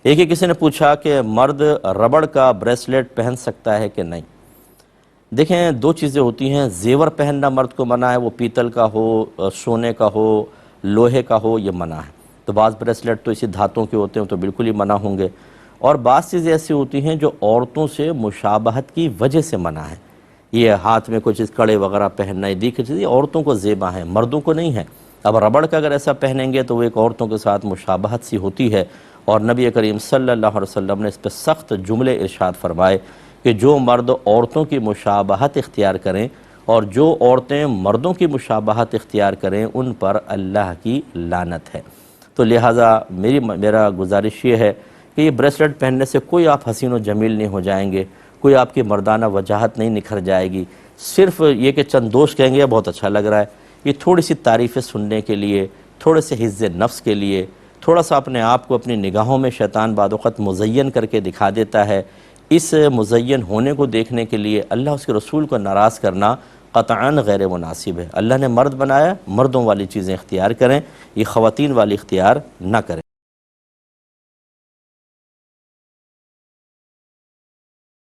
ایک ہی کسی نے پوچھا کہ مرد ربڑ کا بریسلیٹ پہن سکتا ہے کہ نہیں؟ دیکھیں، دو چیزیں ہوتی ہیں، زیور پہننا مرد کو منع ہے، وہ پیتل کا ہو، سونے کا ہو، لوہے کا ہو، یہ منع ہے۔ تو بعض بریسلیٹ تو اسی دھاتوں کے ہوتے ہیں تو بالکل ہی منع ہوں گے، اور بعض چیزیں ایسی ہوتی ہیں جو عورتوں سے مشابہت کی وجہ سے منع ہے۔ یہ ہاتھ میں کوئی چیز کڑے وغیرہ پہننا، یہ دیکھ چیز یہ عورتوں کو زیبا ہیں، مردوں کو نہیں ہے۔ اب ربڑ کا اگر ایسا پہنیں گے تو وہ ایک عورتوں کے ساتھ مشابہت سی ہوتی ہے، اور نبی کریم صلی اللہ علیہ وسلم نے اس پہ سخت جملے ارشاد فرمائے کہ جو مرد عورتوں کی مشابہت اختیار کریں اور جو عورتیں مردوں کی مشابہت اختیار کریں ان پر اللہ کی لعنت ہے۔ تو لہٰذا میرا گزارش یہ ہے کہ یہ بریسلیٹ پہننے سے کوئی آپ حسین و جمیل نہیں ہو جائیں گے، کوئی آپ کی مردانہ وجاہت نہیں نکھر جائے گی، صرف یہ کہ چند دوست کہیں گے بہت اچھا لگ رہا ہے، یہ تھوڑی سی تعریفیں سننے کے لیے، تھوڑے سے حفظ نفس کے لیے، تھوڑا سا اپنے آپ کو اپنی نگاہوں میں شیطان بعض وقت مزین کر کے دکھا دیتا ہے۔ اس مزین ہونے کو دیکھنے کے لیے اللہ اس کے رسول کو ناراض کرنا قطعاً غیر مناسب ہے۔ اللہ نے مرد بنایا، مردوں والی چیزیں اختیار کریں، یہ خواتین والی اختیار نہ کریں۔